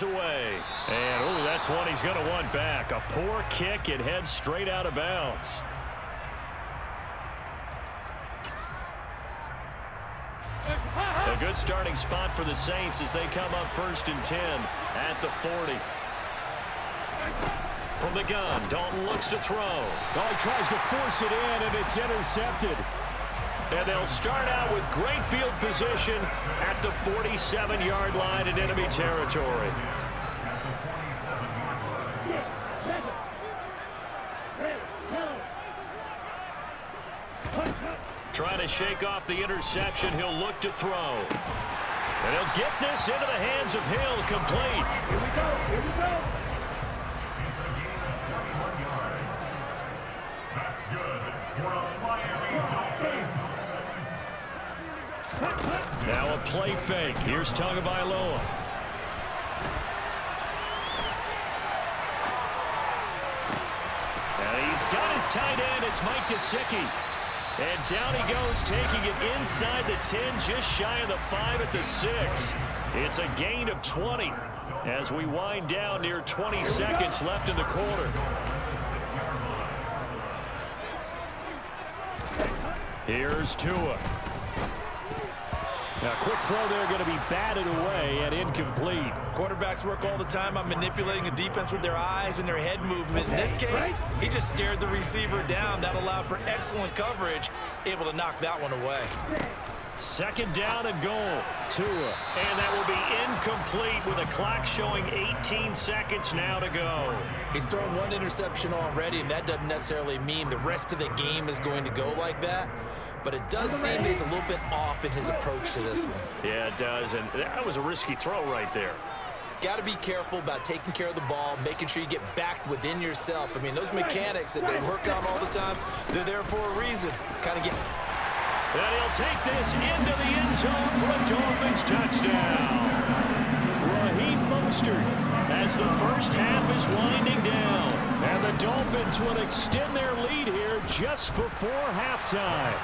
away. And, that's one he's going to want back. A poor kick. It heads straight out of bounds. A good starting spot for the Saints as they come up 1st and 10 at the 40. From the gun, Dalton looks to throw. Oh, he tries to force it in, and it's intercepted. And they'll start out with great field position at the 47-yard line in enemy territory. Trying to shake off the interception. He'll look to throw. And he'll get this into the hands of Hill, complete. Here we go. Here we go. That's good for a Miami Dolphin. Now a play fake. Here's Tagovailoa. And he's got his tight end. It's Mike Gesicki. And down he goes, taking it inside the 10, just shy of the 5 at the 6. It's a gain of 20 as we wind down near 20 seconds left in the quarter. Here's Tua. Now, quick throw there, going to be batted away and incomplete. Quarterbacks work all the time on manipulating a defense with their eyes and their head movement. In this case, he just stared the receiver down. That allowed for excellent coverage, able to knock that one away. 2nd down and goal. Tua. And that will be incomplete with a clock showing 18 seconds now to go. He's thrown one interception already, and that doesn't necessarily mean the rest of the game is going to go like that. But it does seem he's a little bit off in his approach to this one. Yeah, it does. And that was a risky throw right there. Got to be careful about taking care of the ball, making sure you get back within yourself. I mean, those mechanics that they work out all the time, they're there for a reason. Kind of get... And he'll take this into the end zone for a Dolphins touchdown. Raheem Mostert as the first half is winding down. And the Dolphins will extend their lead here just before halftime.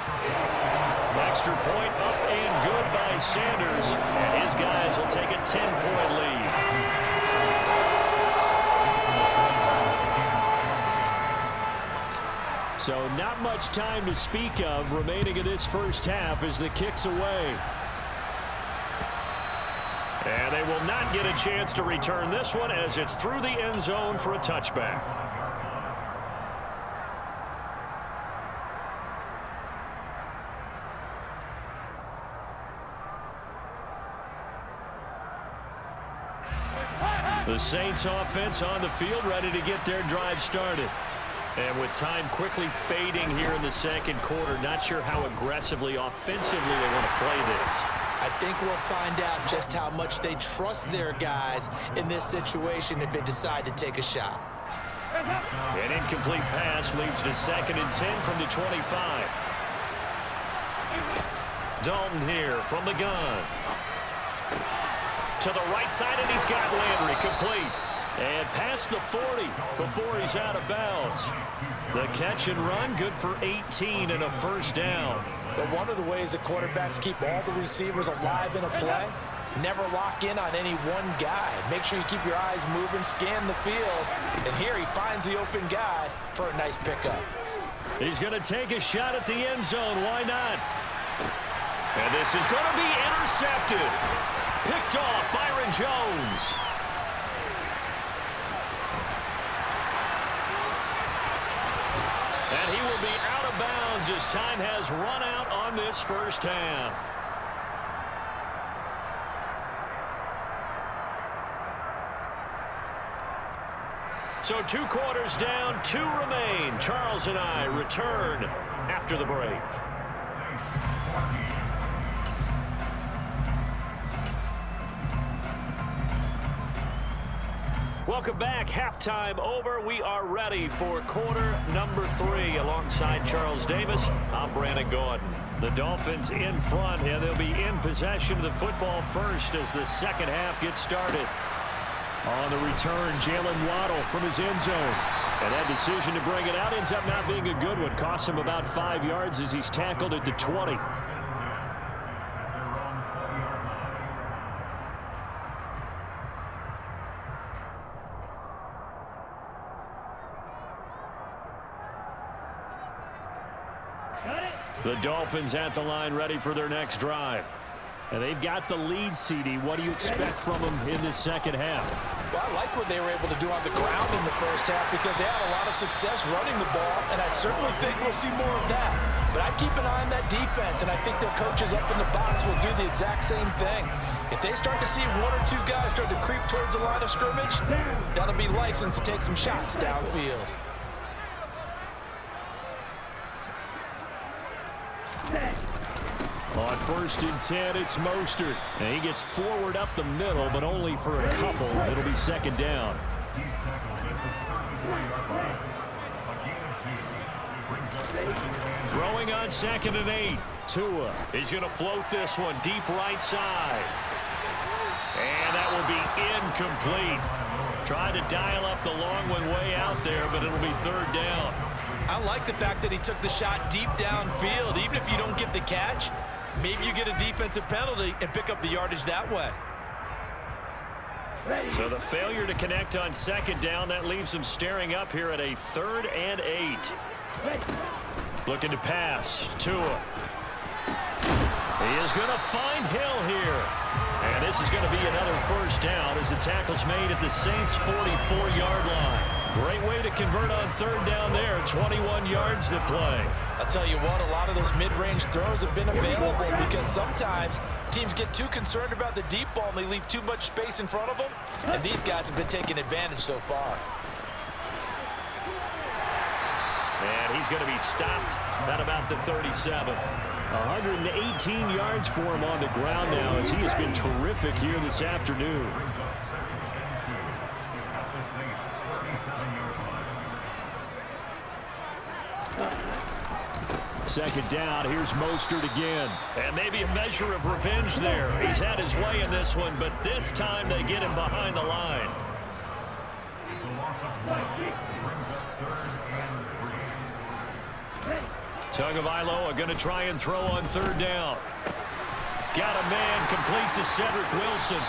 Extra point up and good by Sanders. And his guys will take a 10-point lead. So not much time to speak of remaining in this first half as the kick's away. And they will not get a chance to return this one as it's through the end zone for a touchback. The Saints offense on the field ready to get their drive started. And with time quickly fading here in the second quarter, not sure how aggressively, offensively they want to play this. I think we'll find out just how much they trust their guys in this situation if they decide to take a shot. An incomplete pass leads to 2nd and 10 from the 25. Dalton here from the gun. To the right side, and he's got Landry complete. And past the 40 before he's out of bounds. The catch and run, good for 18 and a first down. But one of the ways that quarterbacks keep all the receivers alive in a play, never lock in on any one guy. Make sure you keep your eyes moving, scan the field. And here he finds the open guy for a nice pickup. He's going to take a shot at the end zone. Why not? And this is going to be intercepted. Picked off Byron Jones. And he will be out of bounds as time has run out on this first half. So 2 quarters down, 2 remain. Charles and I return after the break. Welcome back. Halftime over. We are ready for quarter number 3. Alongside Charles Davis, I'm Brandon Gordon. The Dolphins in front, and they'll be in possession of the football first as the second half gets started. On the return, Jalen Waddle from his end zone. And that decision to bring it out ends up not being a good one. Costs him about 5 yards as he's tackled at the 20. The Dolphins at the line ready for their next drive. And they've got the lead, CD. What do you expect from them in the second half? Well, I like what they were able to do on the ground in the first half because they had a lot of success running the ball, and I certainly think we'll see more of that. But I keep an eye on that defense, and I think their coaches up in the box will do the exact same thing. If they start to see one or two guys start to creep towards the line of scrimmage, that'll be license to take some shots downfield. On 1st and 10, it's Mostert. And he gets forward up the middle, but only for a couple. It'll be second down. Throwing on 2nd and 8. Tua. He's going to float this one deep right side. And that will be incomplete. Tried to dial up the long one way out there, but it'll be 3rd down. I like the fact that he took the shot deep downfield. Even if you don't get the catch, maybe you get a defensive penalty and pick up the yardage that way. So the failure to connect on 2nd down, that leaves him staring up here at a 3rd and 8. Looking to pass. Tua. He is going to find Hill here. And this is going to be another 1st down as the tackle's made at the Saints' 44-yard line. Great way to convert on 3rd down there. 21 yards to play. I'll tell you what, a lot of those mid-range throws have been available because sometimes teams get too concerned about the deep ball and they leave too much space in front of them. And these guys have been taking advantage so far. And he's going to be stopped at about the 37. 118 yards for him on the ground now as he has been terrific here this afternoon. Second down, here's Mostert again. And maybe a measure of revenge there. He's had his way in this one, but this time they get him behind the line. Tagovailoa going to try and throw on 3rd down. Got a man complete to Cedric Wilson.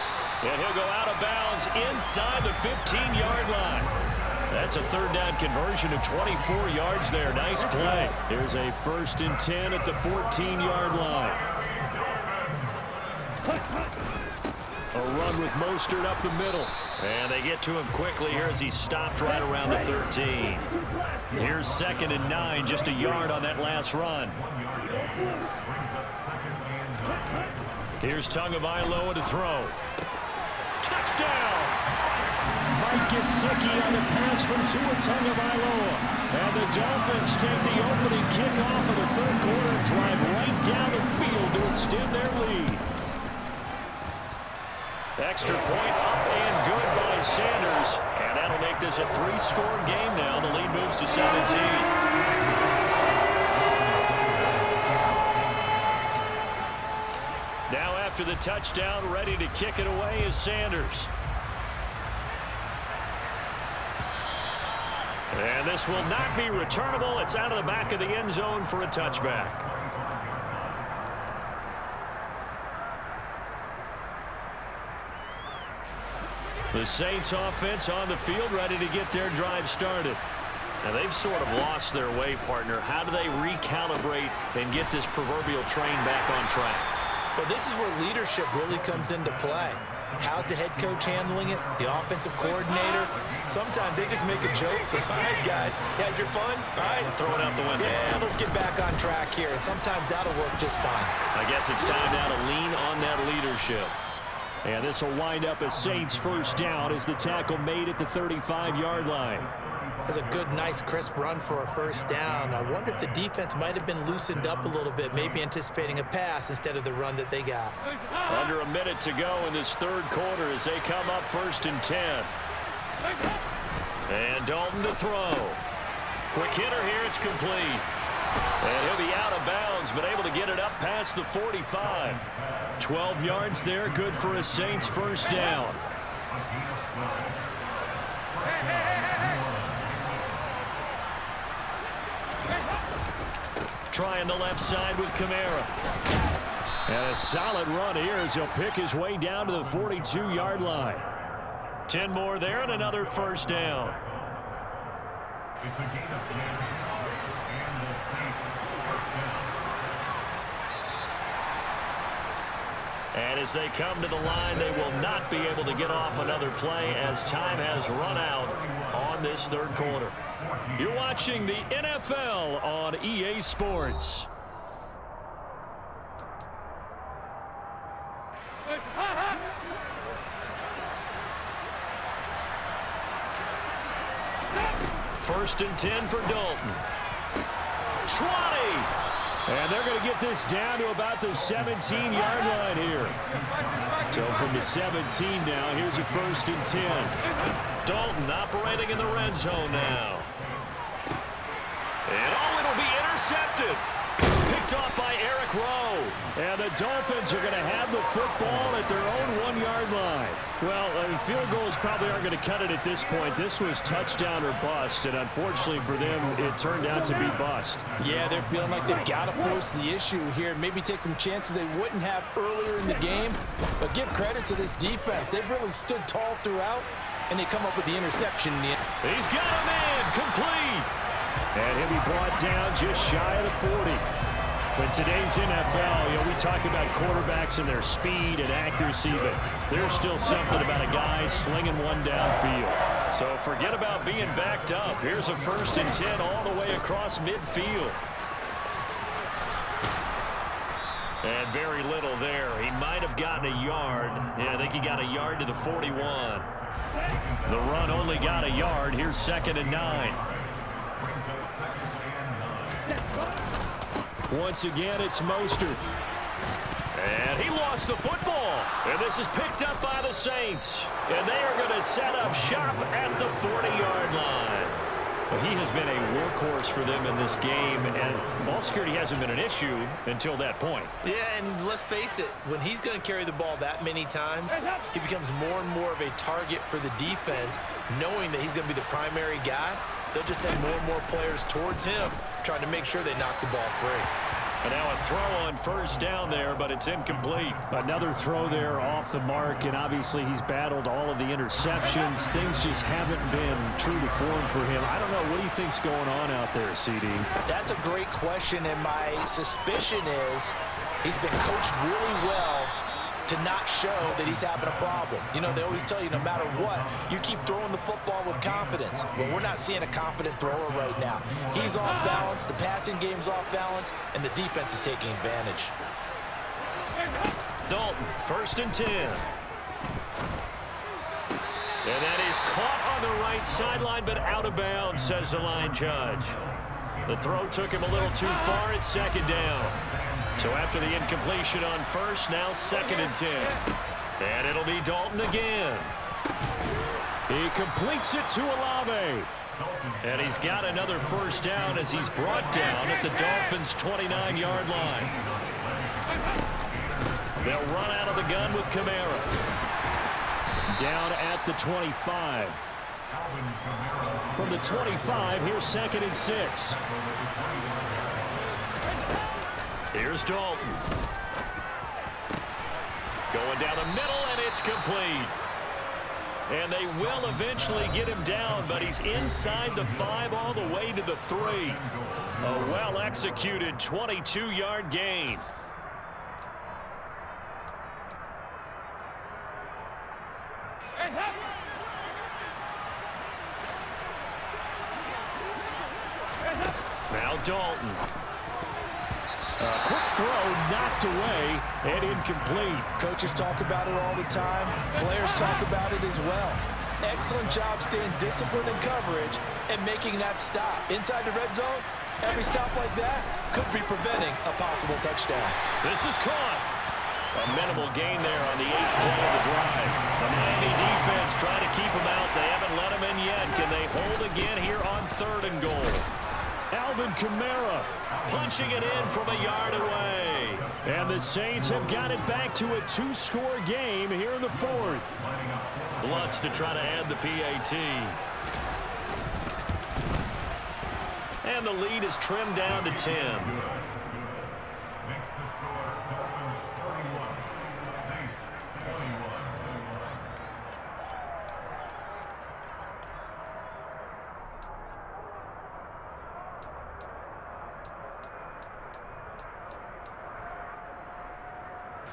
And he'll go out of bounds inside the 15-yard line. That's a 3rd down conversion of 24 yards there. Nice play. Here's a 1st and 10 at the 14-yard line. A run with Mostert up the middle. And they get to him quickly here as he stopped right around the 13. Here's 2nd and 9, just a yard on that last run. Here's Tagovailoa to throw. Touchdown! Mike Gesicki on the pass from Tua Tagovailoa. And the Dolphins take the opening kickoff of the 3rd quarter and drive right down the field to extend their lead. Extra point up and good by Sanders. And that'll make this a 3-score game now. The lead moves to 17. Now after the touchdown, ready to kick it away is Sanders. And this will not be returnable. It's out of the back of the end zone for a touchback. The Saints offense on the field ready to get their drive started. Now they've sort of lost their way, partner. How do they recalibrate and get this proverbial train back on track? Well, this is where leadership really comes into play. How's the head coach handling it? The offensive coordinator? Sometimes they just make a joke. All right, guys, you had your fun? All right. Throw it out the window. Yeah, let's get back on track here. And sometimes that'll work just fine. I guess it's time now to lean on that leadership. And this will wind up a Saints 1st down as the tackle made at the 35-yard line. That's a good, nice, crisp run for a 1st down. I wonder if the defense might have been loosened up a little bit, maybe anticipating a pass instead of the run that they got. Under a minute to go in this 3rd quarter as they come up 1st and 10. And Dalton to throw. Quick hitter here, it's complete. And he'll be out of bounds, but able to get it up past the 45. 12 yards there, good for a Saints 1st down. Trying the left side with Kamara. And a solid run here as he'll pick his way down to the 42-yard line. 10 more there and another 1st down. And as they come to the line, they will not be able to get off another play as time has run out on this third quarter. You're watching the NFL on EA Sports. First and 10 for Dalton. 20. And they're going to get this down to about the 17-yard line here. So from the 17 now, here's a first and 10. Dalton operating in the red zone now. And it'll be intercepted. Picked off by Eric Rowe. And the Dolphins are going to have the football at their own 1-yard line. Well, field goals probably aren't going to cut it at this point. This was touchdown or bust, and unfortunately for them, it turned out to be bust. Yeah, they're feeling like they've got to force the issue here. Maybe take some chances they wouldn't have earlier in the game. But give credit to this defense. They've really stood tall throughout, and they come up with the interception in the end. He's got a man complete. And he'll be brought down just shy of the 40. But today's NFL, we talk about quarterbacks and their speed and accuracy, but there's still something about a guy slinging one downfield. So forget about being backed up. Here's a first and 10 all the way across midfield. And very little there. He might have gotten a yard. Yeah, I think he got a yard to the 41. The run only got a yard. Here's second and 9. Once again, it's Mostert. And he lost the football. And this is picked up by the Saints. And they are going to set up shop at the 40-yard line. Well, he has been a workhorse for them in this game, and ball security hasn't been an issue until that point. Yeah, and let's face it, when he's going to carry the ball that many times, he becomes more and more of a target for the defense, knowing that he's going to be the primary guy. They'll just send more and more players towards him, trying to make sure they knock the ball free. And now a throw on first down there, but it's incomplete. Another throw there off the mark, and obviously he's battled all of the interceptions. Things just haven't been true to form for him. I don't know. What do you think's going on out there, CD? That's a great question, and my suspicion is he's been coached really well to not show that he's having a problem. You know, they always tell you no matter what, you keep throwing the football with confidence. Well, we're not seeing a confident thrower right now. He's off balance, the passing game's off balance, and the defense is taking advantage. Dalton, first and 10. And that is caught on the right sideline, but out of bounds, says the line judge. The throw took him a little too far. It's second down. So after the incompletion on first, now second and 10. And it'll be Dalton again. He completes it to Olave. And he's got another first down as he's brought down at the Dolphins' 29-yard line. They'll run out of the gun with Kamara. Down at the 25. From the 25, here's second and 6. Here's Dalton. Going down the middle, and it's complete. And they will eventually get him down, but he's inside the 5 all the way to the 3. A well-executed 22-yard gain. Now Dalton. A quick throw knocked away and incomplete. Coaches talk about it all the time. Players talk about it as well. Excellent job staying disciplined in coverage and making that stop. Inside the red zone, every stop like that could be preventing a possible touchdown. This is caught. A minimal gain there on the 8th play of the drive. The Miami defense trying to keep him out. They haven't let him in yet. Can they hold again here on 3rd and goal? Alvin Kamara punching it in from a yard away. And the Saints have got it back to a 2-score game here in the 4th. Lutz to try to add the PAT. And the lead is trimmed down to 10. Makes the score Dolphins 31, Saints 21.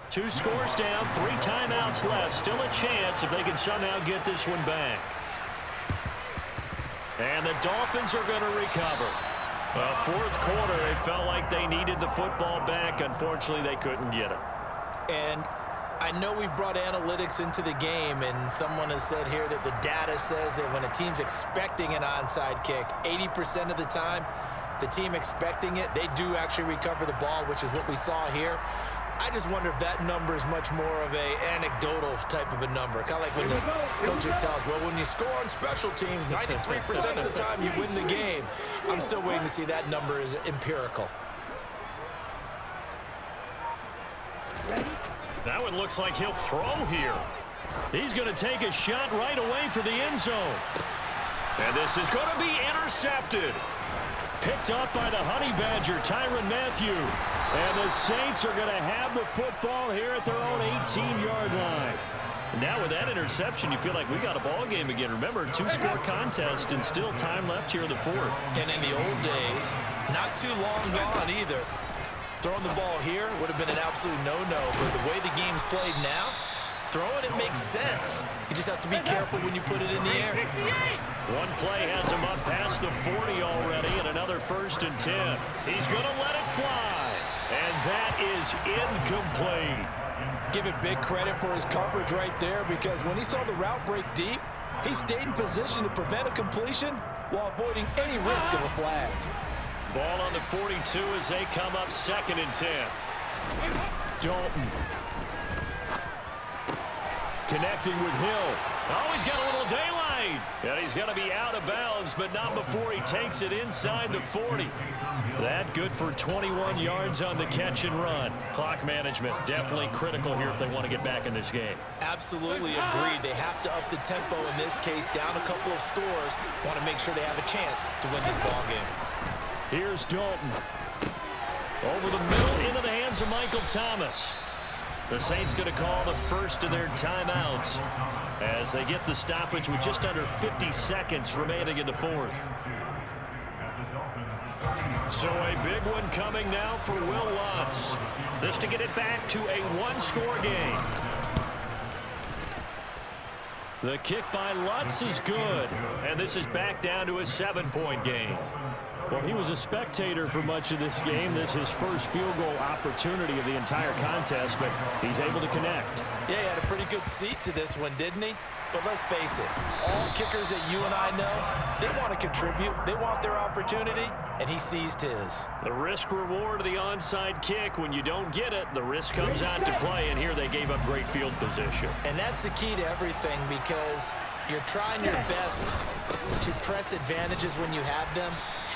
2 scores down, 3 timeouts left. Still a chance if they can somehow get this one back. And the Dolphins are going to recover. Well, 4th quarter, they felt like they needed the football back. Unfortunately, they couldn't get it. And I know we've brought analytics into the game, and someone has said here that the data says that when a team's expecting an onside kick, 80% of the time, the team expecting it, they do actually recover the ball, which is what we saw here. I just wonder if that number is much more of a anecdotal type of a number. Kind of like when the coaches tell us, well, when you score on special teams, 93% of the time you win the game. I'm still waiting to see that number is empirical. That one looks like he'll throw here. He's going to take a shot right away for the end zone. And this is going to be intercepted. Picked up by the Honey Badger, Tyrann Mathieu. And the Saints are going to have the football here at their own 18-yard line. Now with that interception, you feel like we got a ball game again. Remember, 2-score contest and still time left here in the 4th. And in the old days, not too long gone either, throwing the ball here would have been an absolute no-no. But the way the game's played now, throwing it makes sense. You just have to be careful when you put it in the air. One play has him up past the 40 already, and another 1st and 10. He's going to let it fly. And that is incomplete. Give it big credit for his coverage right there, because when he saw the route break deep, he stayed in position to prevent a completion while avoiding any risk of a flag. Ball on the 42 as they come up 2nd and 10. Dalton. Connecting with Hill. Oh, he's got a little daylight. And he's going to be out of bounds, but not before he takes it inside the 40. That good for 21 yards on the catch and run. Clock management definitely critical here if they want to get back in this game. Absolutely agreed. They have to up the tempo in this case, down a couple of scores. Want to make sure they have a chance to win this ball game. Here's Dalton. Over the middle into the hands of Michael Thomas. The Saints going to call the first of their timeouts as they get the stoppage with just under 50 seconds remaining in the 4th. So a big one coming now for Will Lutz. This to get it back to a 1-score game. The kick by Lutz is good, and this is back down to a 7-point game. Well, he was a spectator for much of this game. This is his first field goal opportunity of the entire contest, but he's able to connect. Yeah, he had a pretty good seat to this one, didn't he? But let's face it, all kickers that you and I know, they want to contribute. They want their opportunity, and he seized his. The risk-reward of the onside kick, when you don't get it, the risk comes out to play, and here they gave up great field position. And that's the key to everything, because you're trying your best to press advantages when you have them.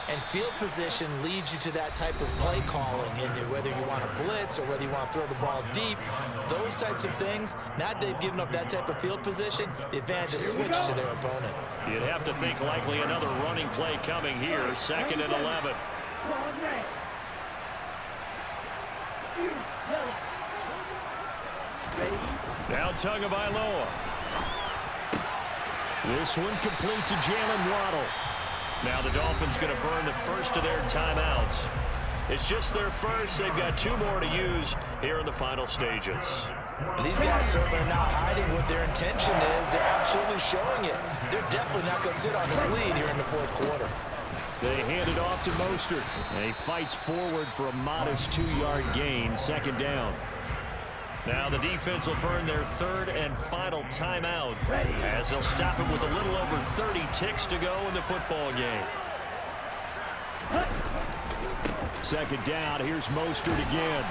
And field position leads you to that type of play calling, and whether you want to blitz or whether you want to throw the ball deep, those types of things. Now that they've given up that type of field position, the advantage is switched to their opponent. You'd have to think likely another running play coming here, 2nd and 11. Now Tagovailoa. This one complete to Jalen Waddle. Now the Dolphins going to burn the first of their timeouts. It's just their first. They've got 2 more to use here in the final stages. These guys certainly are not hiding what their intention is. They're absolutely showing it. They're definitely not going to sit on this lead here in the 4th quarter. They hand it off to Mostert. And he fights forward for a modest 2-yard gain, 2nd down. Now the defense will burn their 3rd and final timeout as they'll stop it with a little over 30 ticks to go in the football game. 2nd down. Here's Mostert again.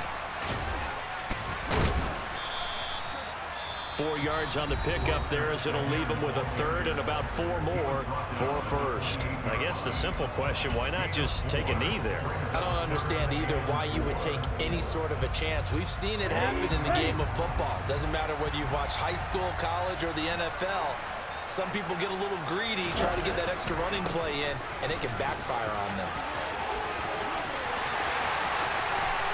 4 yards on the pickup there as it'll leave him with a 3rd and about 4 more for a 1st. I guess the simple question, why not just take a knee there? I don't understand either why you would take any sort of a chance. We've seen it happen in the game of football. Doesn't matter whether you've watched high school, college, or the NFL. Some people get a little greedy, try to get that extra running play in, and it can backfire on them.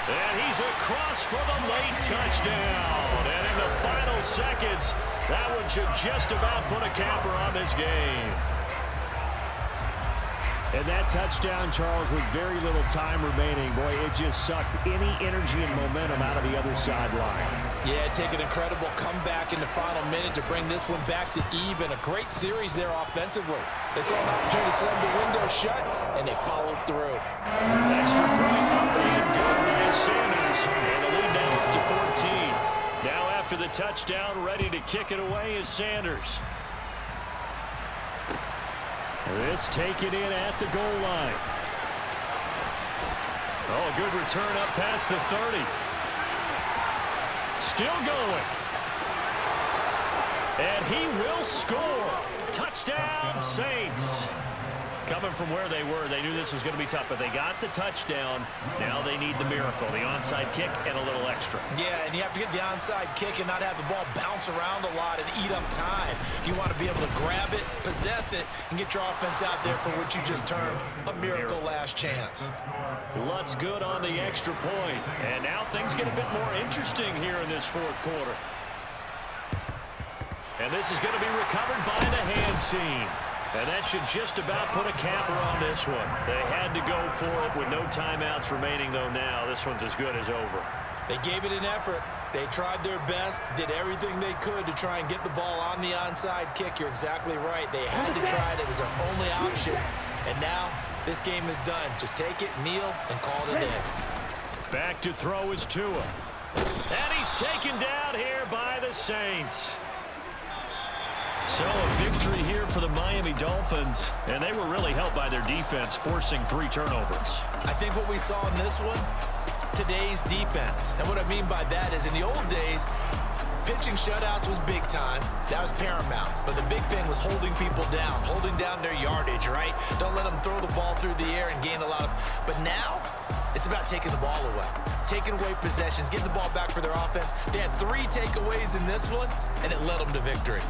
And he's across for the late touchdown. And in the final seconds, that one should just about put a capper on this game. And that touchdown, Charles, with very little time remaining, boy, it just sucked any energy and momentum out of the other sideline. Yeah, take an incredible comeback in the final minute to bring this one back to even. A great series there offensively. They saw an opportunity to slam the window shut, and they followed through. Extra point up and good by Sanders. And the lead now up to 14. Now after the touchdown, ready to kick it away is Sanders. This taken in at the goal line. Oh, good return up past the 30. Still going. And he will score. Touchdown, Saints. Coming from where they were, they knew this was going to be tough, but they got the touchdown. Now they need the miracle, the onside kick and a little extra. Yeah, and you have to get the onside kick and not have the ball bounce around a lot and eat up time. You want to be able to grab it, possess it, and get your offense out there for what you just termed a miracle last chance. Lutz good on the extra point. And now things get a bit more interesting here in this fourth quarter. And this is going to be recovered by the hands team. And that should just about put a capper on this one. They had to go for it with no timeouts remaining, though now this one's as good as over. They gave it an effort. They tried their best, did everything they could to try and get the ball on the onside kick. You're exactly right. They had to try it. It was their only option. And now this game is done. Just take it, kneel, and call it a day. Back to throw is Tua. And he's taken down here by the Saints. So a victory here for the Miami Dolphins, and they were really helped by their defense, forcing 3 turnovers. I think what we saw in this one, today's defense. And what I mean by that is in the old days, pitching shutouts was big time. That was paramount. But the big thing was holding people down, holding down their yardage, right? Don't let them throw the ball through the air and gain a lot of... But now, it's about taking the ball away. Taking away possessions, getting the ball back for their offense. They had 3 takeaways in this one, and it led them to victory.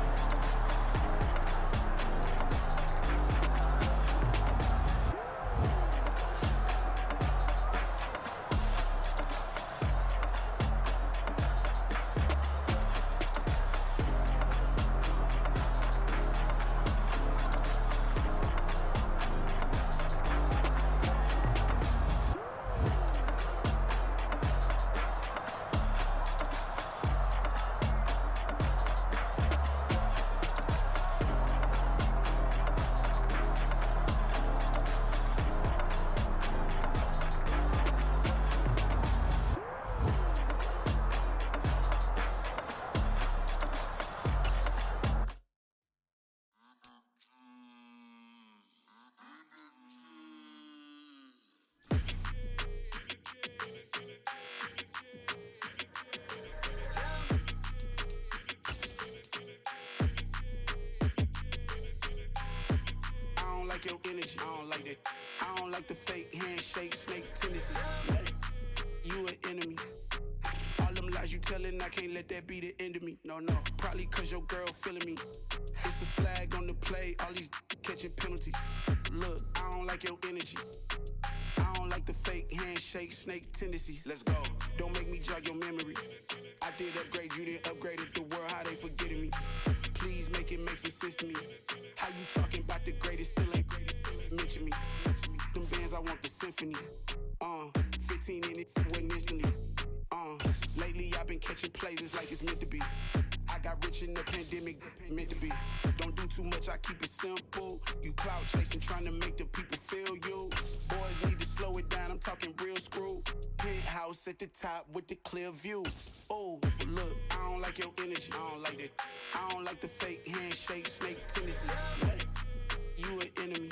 Like your energy, I don't like that. I don't like the fake handshake, snake tendency. You an enemy. All them lies you telling, I can't let that be the end of me. No, probably cause your girl feeling me. It's a flag on the play, all these catching penalties. Look, I don't like your energy. I don't like the fake handshake, snake tendency. Let's go. Don't make me jog your memory. I did upgrade you, then upgraded the world, how they forgetting me. Please make it make some sense to me. How you talking about the greatest, still ain't greatest, mention me. Them bands, I want the symphony. 15 in it, wasn't instantly. Lately I've been catching plays, it's like it's meant to be. I got rich in the pandemic, meant to be. Don't do too much, I keep it simple. You clout chasing, trying to make the people feel you. Boys need to slow it down, I'm talking real screw. Penthouse at the top with the clear view. Oh, look, I don't like your energy, I don't like that. I don't like the fake handshake, snake tendency. You an enemy.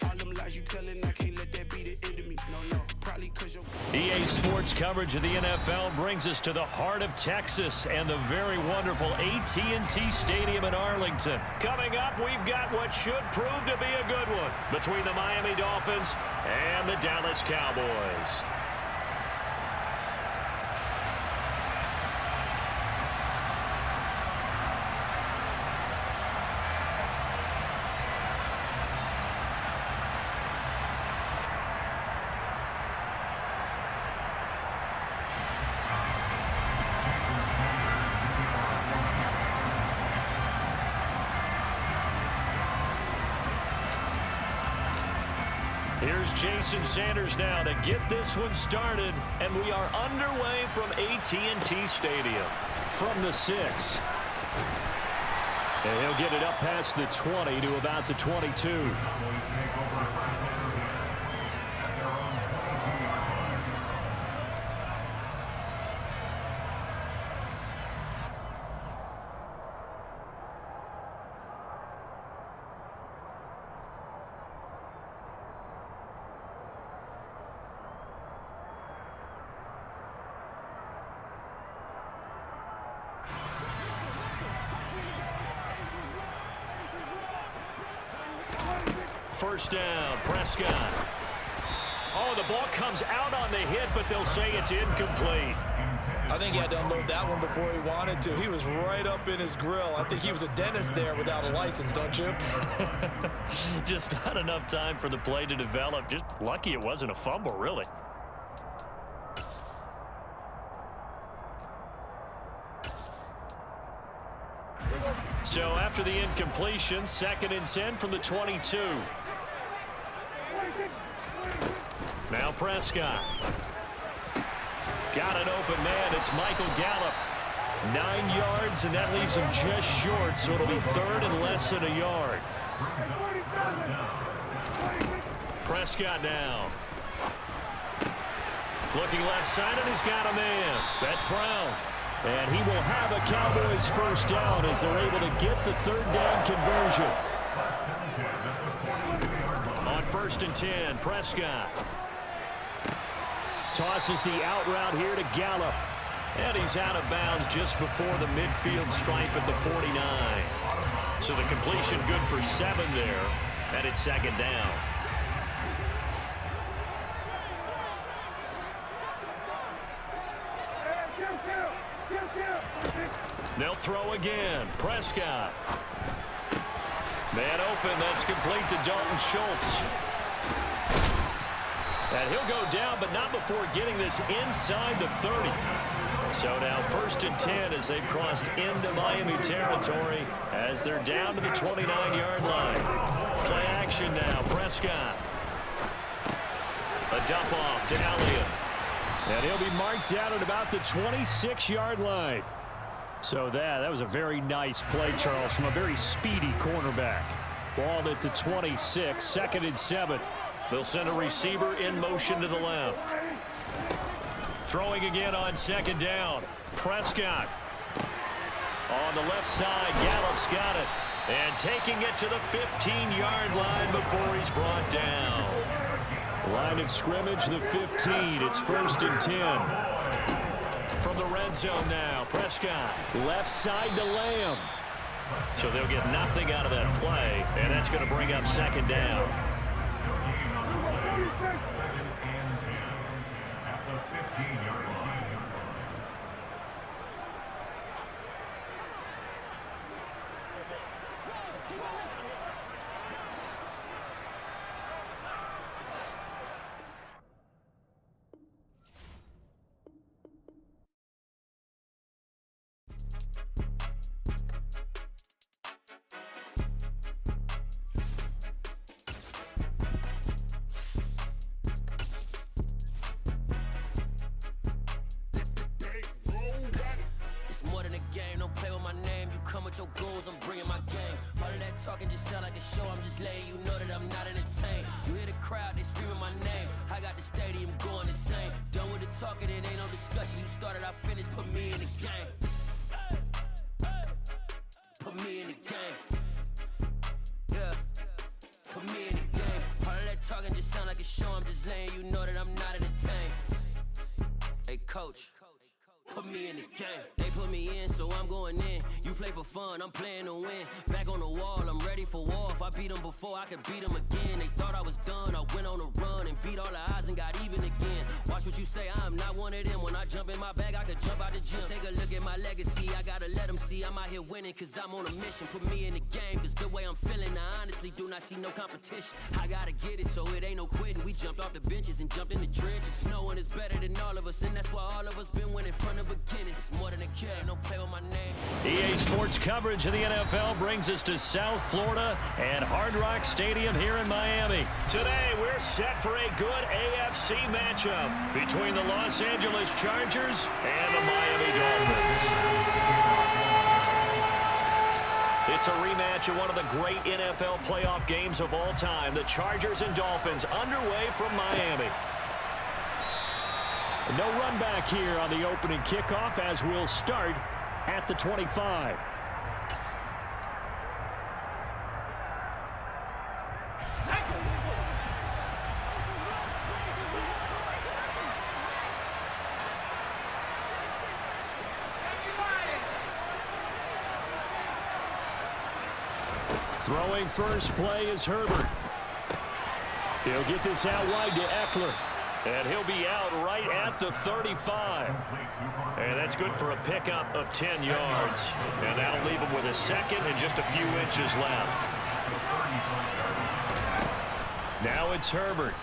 All them lies you telling, I can't let that be the end of me. No, probably cause you're... EA Sports coverage of the NFL brings us to the heart of Texas and the very wonderful AT&T Stadium in Arlington. Coming up, we've got what should prove to be a good one between the Miami Dolphins and the Dallas Cowboys. Here's Jason Sanders now to get this one started, and we are underway from AT&T Stadium. From the 6. And he'll get it up past the 20 to about the 22. First down, Prescott. Oh, the ball comes out on the hit, but they'll say it's incomplete. I think he had to unload that one before he wanted to. He was right up in his grill. I think he was a dentist there without a license, don't you? Just not enough time for the play to develop. Just lucky it wasn't a fumble, really. So after the incompletion, 2nd and 10 from the 22. Now Prescott. Got an open man. It's Michael Gallup. 9 yards, and that leaves him just short, so it'll be 3rd and less than a yard. Prescott now. Looking left side, and he's got a man. That's Brown. And he will have a Cowboys first down as they're able to get the 3rd down conversion. On 1st and 10, Prescott. Tosses the out route here to Gallup. And he's out of bounds just before the midfield stripe at the 49. So the completion good for 7 there. And it's 2nd down. They'll throw again. Prescott. Man open. That's complete to Dalton Schultz. And he'll go down, but not before getting this inside the 30. So now 1st and 10 as they've crossed into Miami territory as they're down to the 29-yard line. Play action now. Prescott. A dump off to Elliott. And he'll be marked down at about the 26-yard line. So that was a very nice play, Charles, from a very speedy cornerback. Ball at the 26, 2nd and 7. They'll send a receiver in motion to the left. Throwing again on 2nd down. Prescott. On the left side, Gallup's got it. And taking it to the 15-yard line before he's brought down. Line of scrimmage, the 15. It's 1st and 10. From the red zone now, Prescott. Left side to Lamb. So they'll get nothing out of that play, and that's going to bring up 2nd down. At the 15-yard line. Your goals, I'm bringing my game. All of that talking just sound like a show. I'm just letting you know that I'm not entertained. You hear the crowd, they screaming my name. I got the stadium going insane. Done with the talking, it ain't no discussion. You started, I finished, put me in the game. Put me in the game. Yeah, put me in the game. All of that talking just sound like a show. I'm just letting you know that I'm not entertained. Hey, coach. Put me in the game. They put me in, so I'm going in. You play for fun, I'm playing to win. Back on the wall, I'm ready for war. If I beat them before, I could beat them again. They thought I was done, I went on a run and beat all the odds and got even again. Watch what you say, I'm not one of them. When I jump in my bag, I could jump out the gym. Take a look at my legacy, I gotta let them see I'm out here winning, cause I'm on a mission. Put me in the game, cause the way I'm feeling, I honestly do not see no competition. I gotta get it, so it ain't no quitting. We jumped off the benches and jumped in the trenches. No one is better than all of us, and that's why all of us been winning from the beginning. It's more than a game, don't play with my name. EA Sports coverage of the NFL brings us to South Florida and Hard Rock Stadium here in Miami. Today, we're set for a good AFC matchup between the Los Angeles Chargers and the Miami Dolphins. It's a rematch of one of the great NFL playoff games of all time. The Chargers and Dolphins underway from Miami. No run back here on the opening kickoff as we'll start at the 25. Throwing first play is Herbert. He'll get this out wide to Eckler. And he'll be out right at the 35. And that's good for a pickup of 10 yards. And that'll leave him with a second and just a few inches left. Now it's Herbert.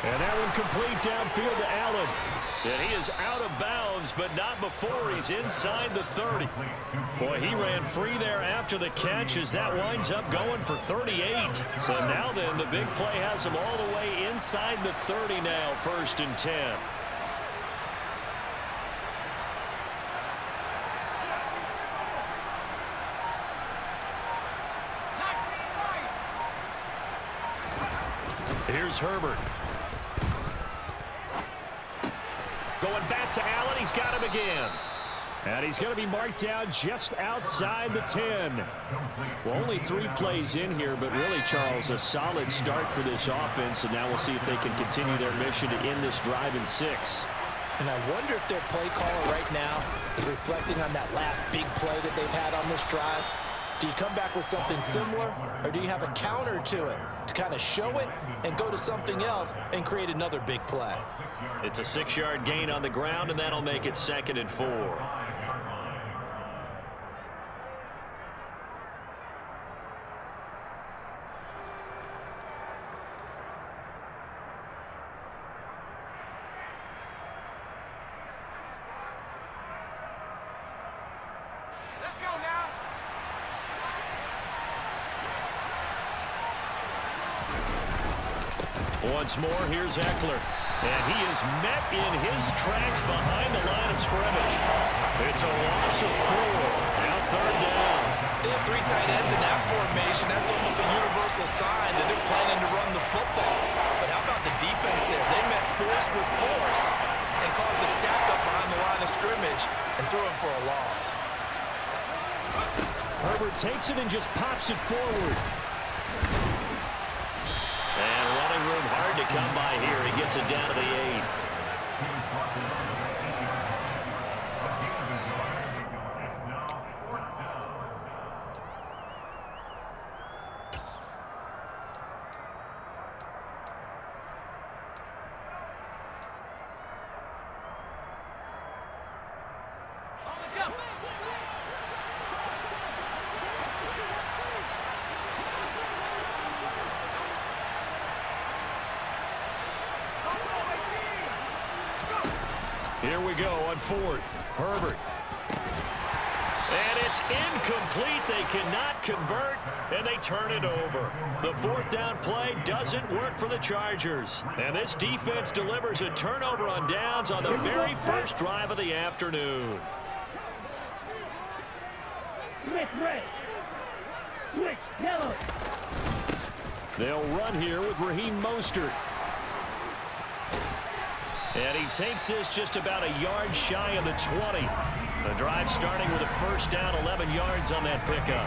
And that one complete downfield to Allen. And he is out of bounds, but not before he's inside the 30. Boy, he ran free there after the catch as that winds up going for 38. So now then, the big play has him all the way inside the 30 now, 1st and 10. Here's Herbert. Going back to Allen. He's got him again. And he's going to be marked down just outside the 10. Well, only 3 plays in here, but really, Charles, a solid start for this offense. And now we'll see if they can continue their mission to end this drive in 6. And I wonder if their play caller right now is reflecting on that last big play that they've had on this drive. Do you come back with something similar, or do you have a counter to it to kind of show it and go to something else and create another big play? It's a 6-yard gain on the ground, and that'll make it 2nd and 4. Once more, here's Eckler. And he is met in his tracks behind the line of scrimmage. It's a loss of 4. Now 3rd down. They have 3 tight ends in that formation. That's almost a universal sign that they're planning to run the football. But how about the defense there? They met force with force and caused a stack up behind the line of scrimmage and threw him for a loss. Herbert takes it and just pops it forward. And running room hard to come by here. He gets it down to the 8. Here we go on 4th. Herbert. And it's incomplete. They cannot convert, and they turn it over. The 4th down play doesn't work for the Chargers. And this defense delivers a turnover on downs on the very first drive of the afternoon. They'll run here with Raheem Mostert. And he takes this just about a yard shy of the 20. The drive starting with a 1st down, 11 yards on that pickup.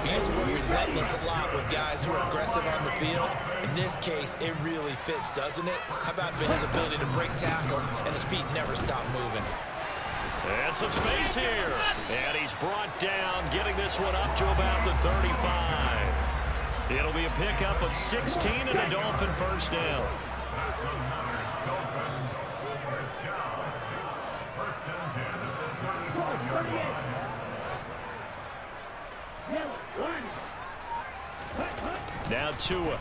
He used to work relentless a lot with guys who are aggressive on the field. In this case, it really fits, doesn't it? How about his ability to break tackles and his feet never stop moving? And some space here. And he's brought down, getting this one up to about the 35. It'll be a pickup of 16 and a Dolphin 1st down. First and 10 at the 34-yard line. Now Tua.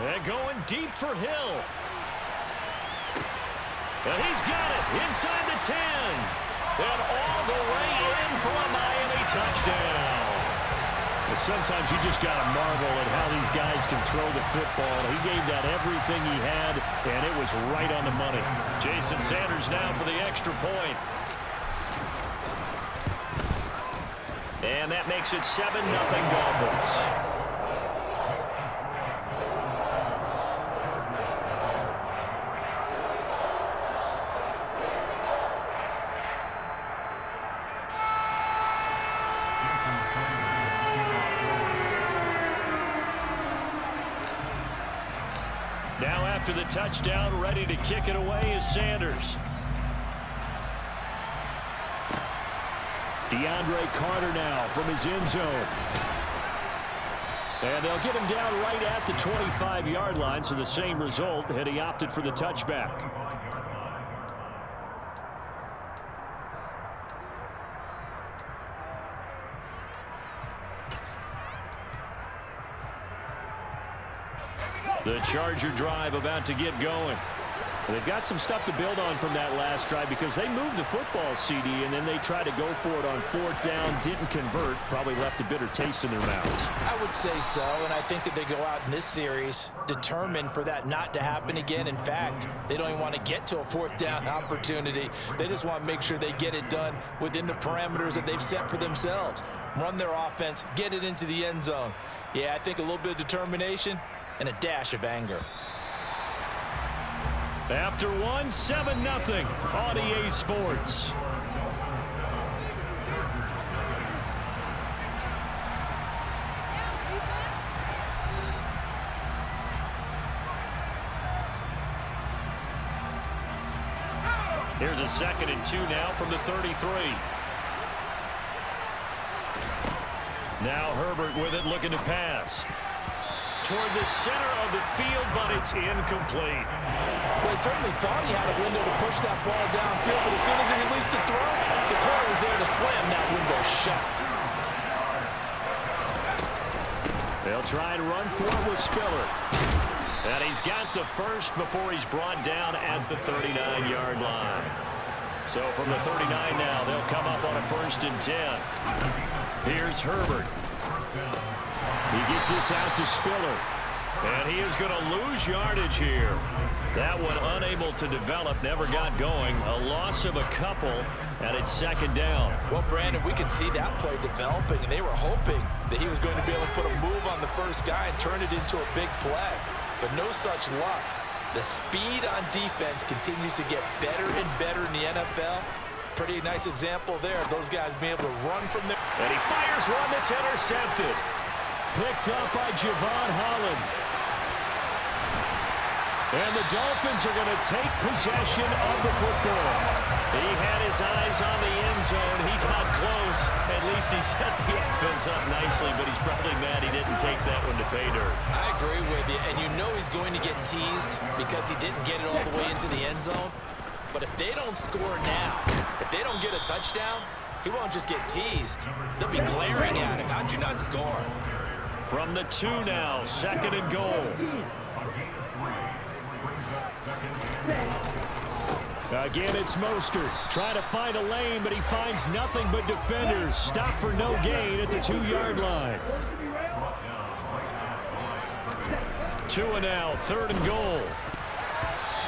And going deep for Hill. And he's got it inside the 10. And all the way in for a Miami touchdown. Sometimes you just got to marvel at how these guys can throw the football. He gave that everything he had, and it was right on the money. Jason Sanders now for the extra point. And that makes it 7-0 Dolphins. Now after the touchdown, ready to kick it away is Sanders. DeAndre Carter now from his end zone. And they'll get him down right at the 25-yard line, so the same result, and he opted for the touchback. The Charger drive about to get going. They've got some stuff to build on from that last drive because they moved the football, CD, and then they tried to go for it on 4th down, didn't convert, probably left a bitter taste in their mouths. I would say so, and I think that they go out in this series determined for that not to happen again. In fact, they don't even want to get to a 4th down opportunity. They just want to make sure they get it done within the parameters that they've set for themselves. Run their offense, get it into the end zone. Yeah, I think a little bit of determination and a dash of anger. After one, 7-0 on EA Sports. Here's a 2nd and 2 now from the 33. Now Herbert with it, looking to pass. Toward the center of the field, but it's incomplete. Well, he certainly thought he had a window to push that ball downfield, but as soon as he released the throw, the corner was there to slam that window shut. They'll try and run for it with Spiller. And he's got the first before he's brought down at the 39-yard line. So from the 39 now, they'll come up on a 1st and 10. Here's Herbert. He gets this out to Spiller. And he is going to lose yardage here. That one unable to develop, never got going. A loss of a couple, and it's 2nd down. Well, Brandon, we could see that play developing, and they were hoping that he was going to be able to put a move on the first guy and turn it into a big play. But no such luck. The speed on defense continues to get better and better in the NFL. Pretty nice example there of those guys being able to run from there. And he fires one that's intercepted. Picked up by Javon Holland. And the Dolphins are going to take possession of the football. He had his eyes on the end zone. He got close. At least he set the offense up nicely, but he's probably mad he didn't take that one to pay dirt. I agree with you, and you know he's going to get teased because he didn't get it all the way into the end zone. But if they don't score now, if they don't get a touchdown, he won't just get teased. They'll be glaring at him. How'd you not score? From the 2 now, 2nd and goal. Again, it's Mostert trying to find a lane, but he finds nothing but defenders. Stop for no gain at the 2-yard line. Tua now, 3rd and goal.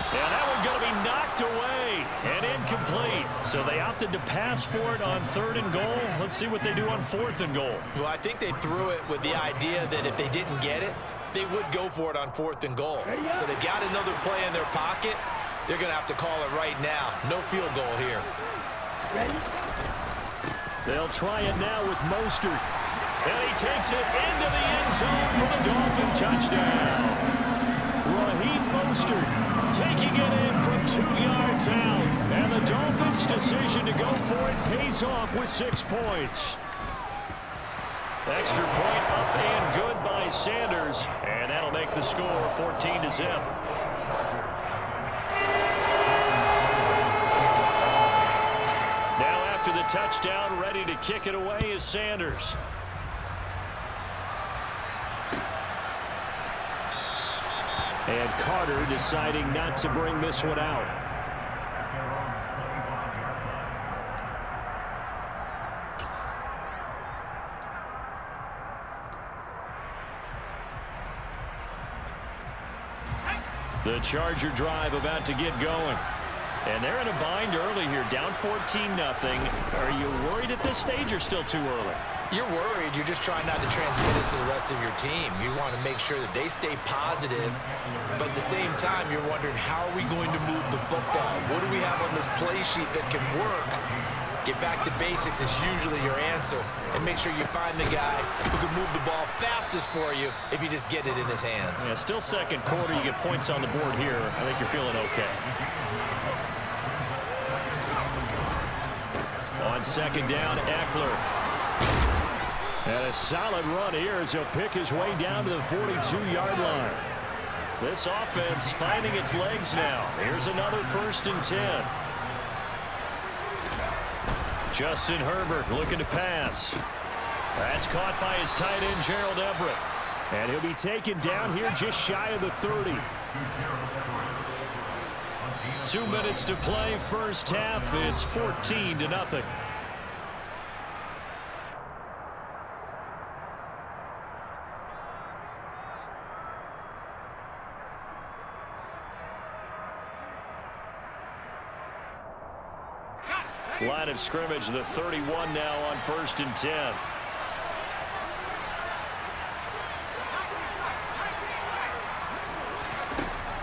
And that one going to be knocked away and incomplete. So they opted to pass for it on 3rd and goal. Let's see what they do on 4th and goal. Well, I think they threw it with the idea that if they didn't get it, they would go for it on 4th and goal. So they've got another play in their pocket. They're going to have to call it right now. No field goal here. They'll try it now with Mostert. And he takes it into the end zone for the Dolphin touchdown. Raheem Mostert taking it in from 2 yards out. And the Dolphins' decision to go for it pays off with 6 points. Extra point up and good by Sanders. And that'll make the score 14-0. Now after the touchdown, ready to kick it away is Sanders. And Carter deciding not to bring this one out. The Charger drive about to get going. And they're in a bind early here, down 14-0. Are you worried at this stage or still too early? You're worried. You're just trying not to transmit it to the rest of your team. You want to make sure that they stay positive, but at the same time, you're wondering, how are we going to move the football? What do we have on this play sheet that can work? Get back to basics is usually your answer, and make sure you find the guy who can move the ball fastest for you if you just get it in his hands. Yeah, still second quarter. You get points on the board here. I think you're feeling okay. On second down, Eckler. And a solid run here as he'll pick his way down to the 42-yard line. This offense finding its legs now. Here's another 1st and 10. Justin Herbert looking to pass. That's caught by his tight end, Gerald Everett. And he'll be taken down here just shy of the 30. 2 minutes to play, first half. It's 14-0. Line of scrimmage, the 31 now on 1st and 10.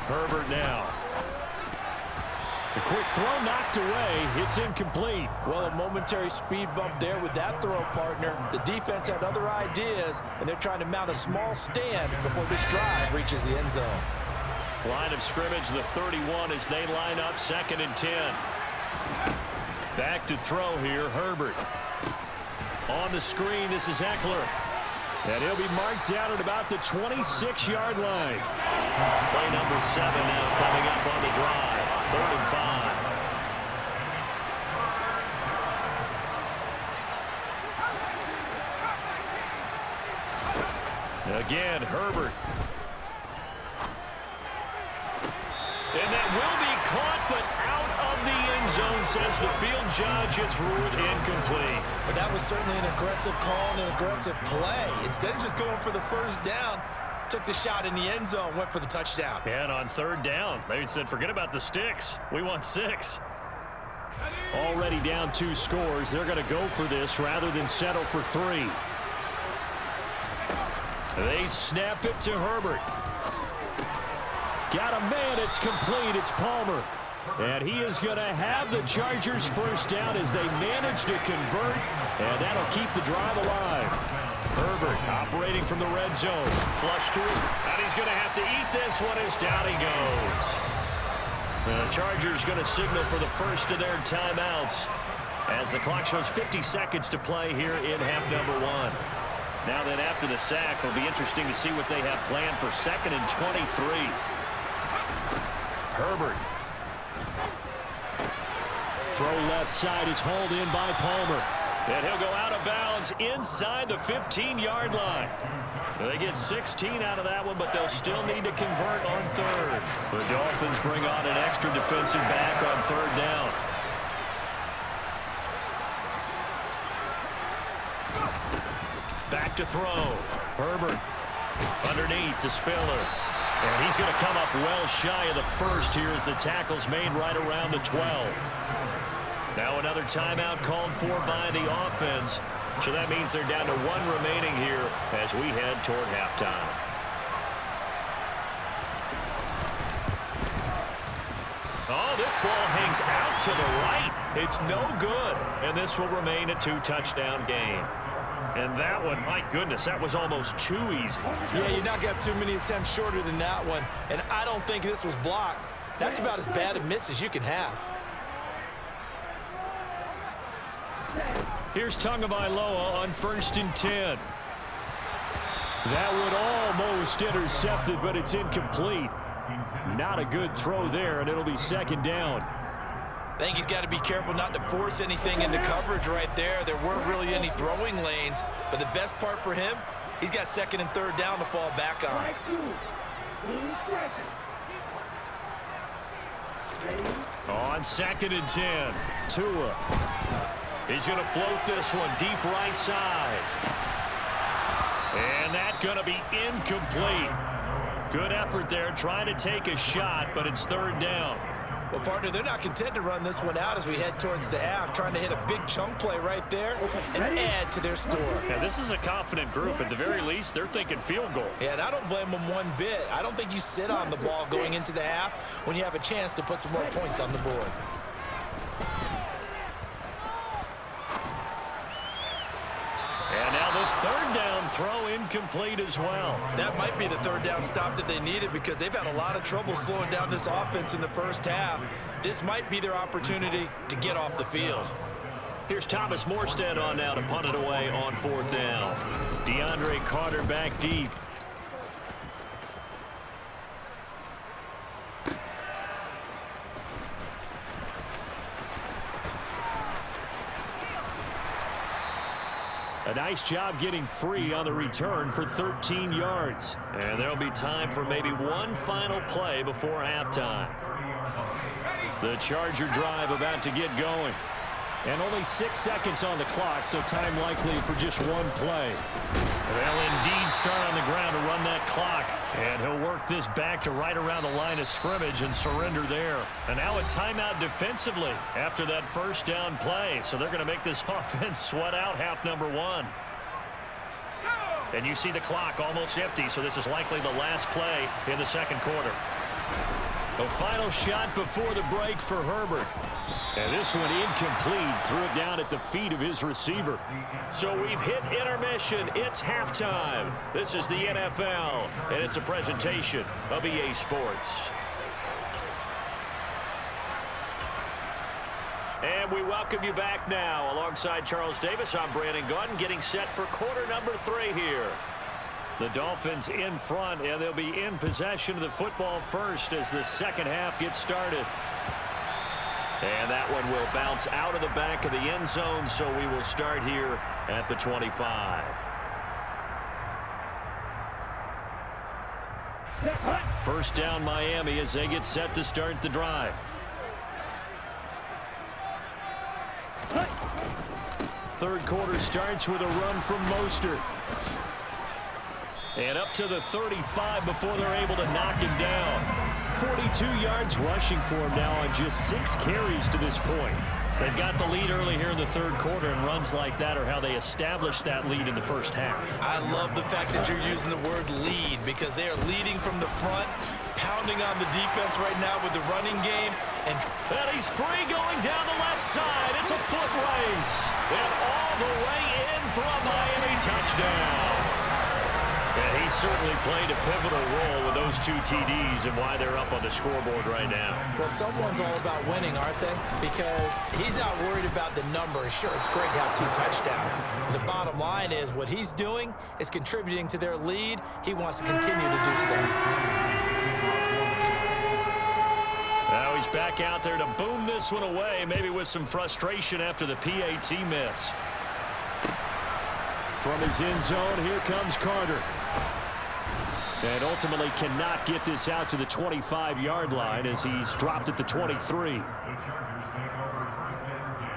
Herbert now. The quick throw knocked away. It's incomplete. Well, a momentary speed bump there with that throw, partner. The defense had other ideas, and they're trying to mount a small stand before this drive reaches the end zone. Line of scrimmage, the 31 as they line up, 2nd and 10. Back to throw here, Herbert. On the screen, this is Eckler. And he'll be marked down at about the 26-yard line. Play number 7 now coming up on the drive. 3rd and 5. Again, Herbert. And that will be caught, but out of the end zone, says the field judge. It's ruled incomplete. But that was certainly an aggressive call and an aggressive play. Instead of just going for the first down, took the shot in the end zone, went for the touchdown. And on 3rd down, they said, forget about the sticks. We want 6. Already down 2 scores. They're going to go for this rather than settle for 3. They snap it to Herbert. Got a man. It's complete. It's Palmer. And he is going to have the Chargers first down as they manage to convert. And that'll keep the drive alive. Herbert operating from the red zone. Flush to his. And he's going to have to eat this one as down he goes. The Chargers going to signal for the first of their timeouts as the clock shows 50 seconds to play here in half number 1. Now then, after the sack, it'll be interesting to see what they have planned for 2nd and 23. Herbert. Throw left side is hauled in by Palmer. And he'll go out of bounds inside the 15-yard line. They get 16 out of that one, but they'll still need to convert on 3rd. The Dolphins bring on an extra defensive back on 3rd down. Back to throw. Herbert underneath to Spiller. And he's going to come up well shy of the first here as the tackle's made right around the 12. Now another timeout called for by the offense. So that means they're down to 1 remaining here as we head toward halftime. Oh, this ball hangs out to the right. It's no good. And this will remain a 2-touchdown game. And that one, my goodness, that was almost too easy. Yeah, you're not going to have too many attempts shorter than that one. And I don't think this was blocked. That's about as bad a miss as you can have. Here's Tagovailoa on 1st and 10. That would almost intercepted, but it's incomplete. Not a good throw there, and it'll be 2nd down. I think he's got to be careful not to force anything into coverage right there. There weren't really any throwing lanes, but the best part for him, he's got 2nd and 3rd down to fall back on. On 2nd and 10, Tua. He's going to float this one deep right side. And that's going to be incomplete. Good effort there trying to take a shot, but it's 3rd down. Well, partner, they're not content to run this one out as we head towards the half, trying to hit a big chunk play right there and add to their score. Yeah, this is a confident group. At the very least, they're thinking field goal. Yeah, and I don't blame them one bit. I don't think you sit on the ball going into the half when you have a chance to put some more points on the board. And now the 3rd down throw incomplete as well. That might be the 3rd down stop that they needed because they've had a lot of trouble slowing down this offense in the first half. This might be their opportunity to get off the field. Here's Thomas Morstead on now to punt it away on 4th down. DeAndre Carter back deep. A nice job getting free on the return for 13 yards. And there'll be time for maybe one final play before halftime. The Charger drive about to get going. And only 6 seconds on the clock, so time likely for just one play. They'll indeed start on the ground to run that clock. And he'll work this back to right around the line of scrimmage and surrender there. And now a timeout defensively after that 1st down play. So they're going to make this offense sweat out half number 1. And you see the clock almost empty, so this is likely the last play in the 2nd quarter. The final shot before the break for Herbert. And this one incomplete. Threw it down at the feet of his receiver. So we've hit intermission. It's halftime. This is the NFL, and it's a presentation of EA Sports. And we welcome you back now. Alongside Charles Davis, I'm Brandon Gordon, getting set for quarter number 3 here. The Dolphins in front, and they'll be in possession of the football first as the 2nd half gets started. And that one will bounce out of the back of the end zone, so we will start here at the 25. First down Miami as they get set to start the drive. Third quarter starts with a run from Mostert. And up to the 35 before they're able to knock him down. 42 yards rushing for him now on just 6 carries to this point. They've got the lead early here in the 3rd quarter, and runs like that are how they established that lead in the 1st half. I love the fact that you're using the word lead because they are leading from the front, pounding on the defense right now with the running game. And he's free going down the left side. It's a foot race. And all the way in for a Miami touchdown. And he certainly played a pivotal role with those 2 TDs and why they're up on the scoreboard right now. Well, someone's all about winning, aren't they? Because he's not worried about the number. Sure, it's great to have 2 touchdowns. But the bottom line is what he's doing is contributing to their lead. He wants to continue to do so. Now he's back out there to boom this one away, maybe with some frustration after the PAT miss. From his end zone, here comes Carter. And ultimately cannot get this out to the 25-yard line as he's dropped at the 23. The Chargers take over 1st and 10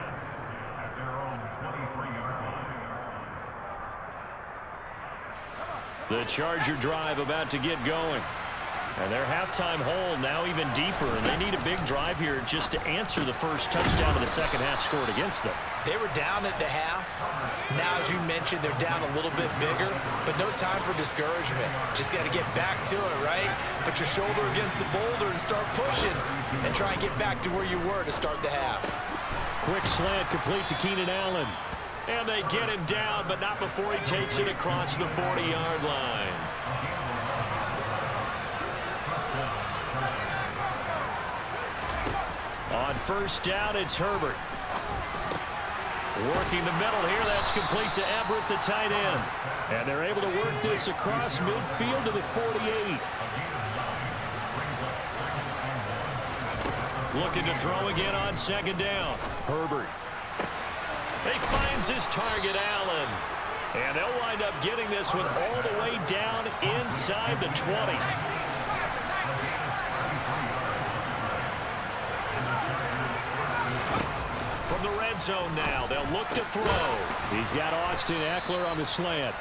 at their own 23-yard line. The Charger drive about to get going. And their halftime hole now even deeper, and they need a big drive here just to answer the first touchdown of the 2nd half scored against them. They were down at the half. Now, as you mentioned, they're down a little bit bigger, but no time for discouragement. Just got to get back to it, right? Put your shoulder against the boulder and start pushing and try and get back to where you were to start the half. Quick slant complete to Keenan Allen. And they get him down, but not before he takes it across the 40-yard line. On 1st down, it's Herbert. Working the middle here, that's complete to Everett, the tight end. And they're able to work this across midfield to the 48. Looking to throw again on 2nd down. Herbert. He finds his target, Allen. And they'll wind up getting this one all the way down inside the 20. From the red zone now, they'll look to throw. He's got Austin Eckler on the slant.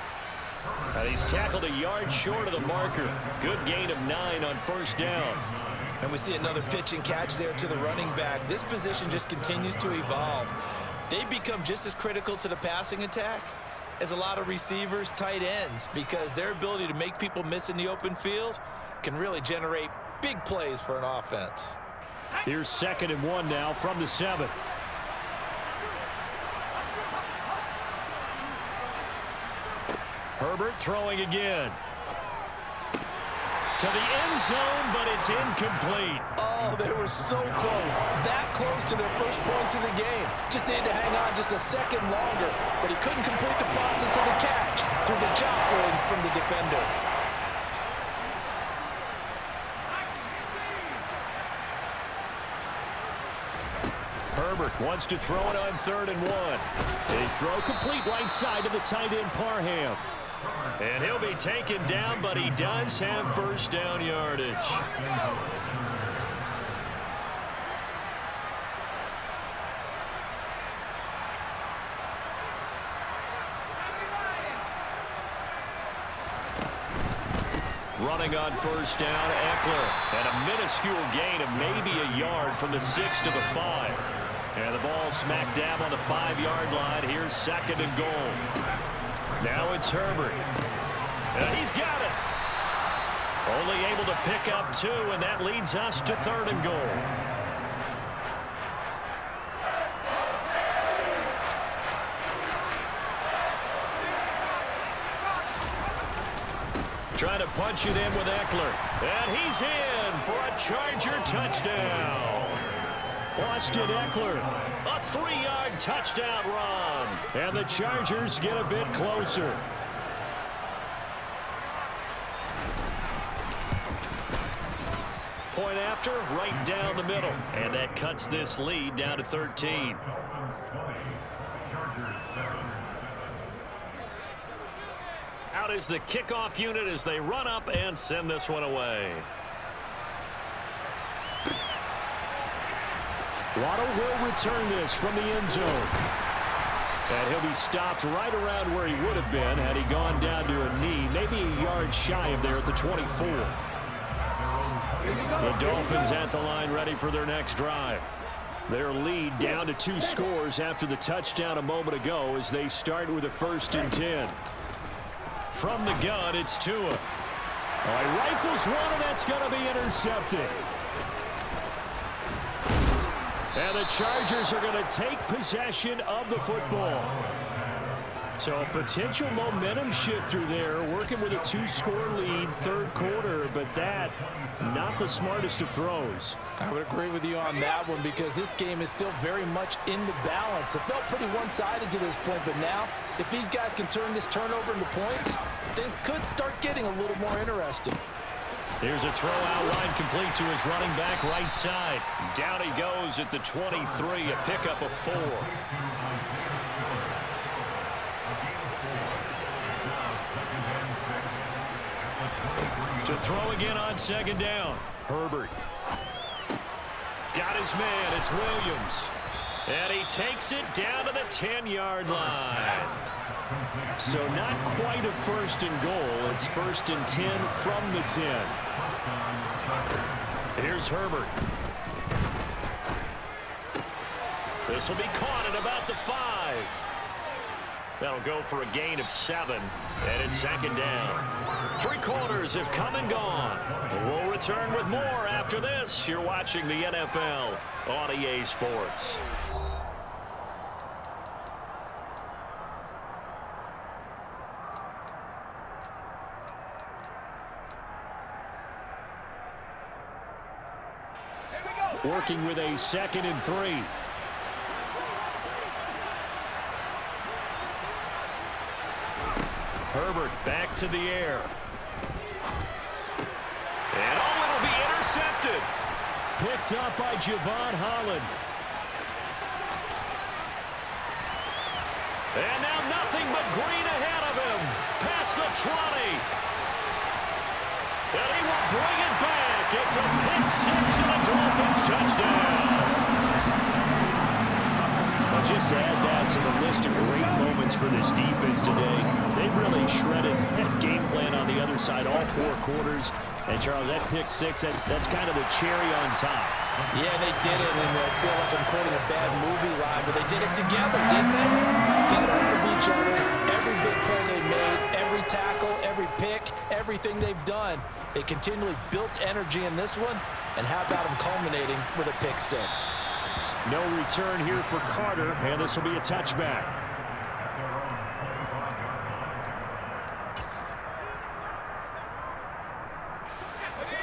And he's tackled a yard short of the marker. Good gain of 9 on first down. And we see another pitch and catch there to the running back. This position just continues to evolve. They become just as critical to the passing attack as a lot of receivers, tight ends, because their ability to make people miss in the open field can really generate big plays for an offense. Here's 2nd and 1 now from the 7. Herbert throwing again. To the end zone, but it's incomplete. Oh, they were so close. That close to their first points of the game. Just needed to hang on just a second longer, but he couldn't complete the process of the catch through the jostling from the defender. Herbert wants to throw it on 3rd and 1. His throw complete right side to the tight end Parham. And he'll be taken down, but he does have first down yardage. Running on first down, Eckler. And a minuscule gain of maybe a yard from the 6 to the 5. And the ball smack dab on the 5-yard line. Here's 2nd and goal. Now it's Herbert. And he's got it. Only able to pick up 2, and that leads us to 3rd and goal. Trying to punch it in with Eckler. And he's in for a Charger touchdown. Austin Eckler. A 3-yard touchdown run. And the Chargers get a bit closer. Point after, right down the middle. And that cuts this lead down to 13. Dolphins 20, Chargers 7. Out is the kickoff unit as they run up and send this one away. Waddle will return this from the end zone. And he'll be stopped right around where he would have been had he gone down to a knee, maybe a yard shy of there at the 24. The Dolphins at the line ready for their next drive. Their lead down to 2 scores after the touchdown a moment ago as they start with a 1st and 10. From the gun, it's Tua. He rifles one, and that's going to be intercepted. And the Chargers are going to take possession of the football. So a potential momentum shifter there, working with a 2-score lead, 3rd quarter, but that, not the smartest of throws. I would agree with you on that one because this game is still very much in the balance. It felt pretty one-sided to this point, but now, if these guys can turn this turnover into points, things could start getting a little more interesting. Here's a throw out wide complete to his running back right side. Down he goes at the 23, a pickup of 4. To throw again on 2nd down. Herbert. Got his man. It's Williams. And he takes it down to the 10-yard line. So not quite a 1st and goal. It's 1st and 10 from the 10. Here's Herbert. This will be caught at about the 5. That'll go for a gain of 7. And it's 2nd down. 3 quarters have come and gone. We'll return with more after this. You're watching the NFL on EA Sports. Working with a 2nd and 3. Herbert back to the air. And it'll be intercepted. Picked up by Javon Holland. And now nothing but green ahead of him. Past the 20. And he will bring it back. It's a pick 6 and a Dolphins touchdown. just add that to the list of great moments for this defense today. They've really shredded that game plan on the other side all 4 quarters. And, Charles, that pick 6, that's kind of the cherry on top. Yeah, they did it, and I feel like I'm quoting a bad movie line, but they did it together, didn't they? Fed off of each other, every big play they made, every tackle, every pick, everything they've done. They continually built energy in this one, and how about them culminating with a pick 6? No return here for Carter, and this will be a touchback.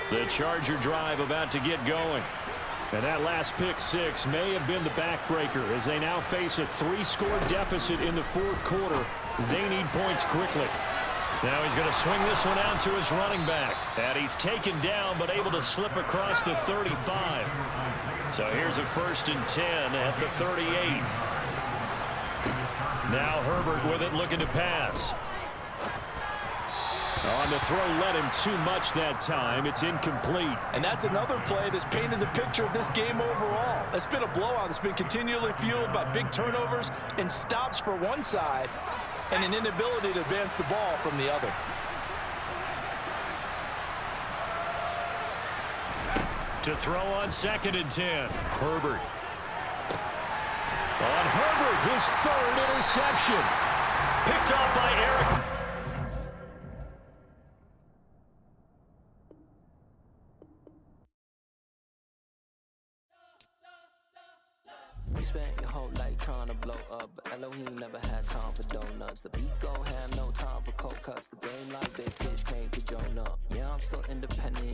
The Charger drive about to get going. And that last pick 6 may have been the backbreaker as they now face a 3-score deficit in the 4th quarter. They need points quickly. Now he's going to swing this one out to his running back. And he's taken down but able to slip across the 35. So here's a 1st and 10 at the 38. Now Herbert with it looking to pass. On the throw led him too much that time. It's incomplete. And that's another play that's painted the picture of this game overall. It's been a blowout that's been continually fueled by big turnovers and stops for one side and an inability to advance the ball from the other. To throw on 2nd and 10. Herbert. On Herbert, his 3rd interception. Picked off by Eric. You spent your whole life trying to blow up, but Elohim never had time for donuts. The beat gon' have no time for cold cuts. The game like big bitch came to join up. Yeah, I'm still independent.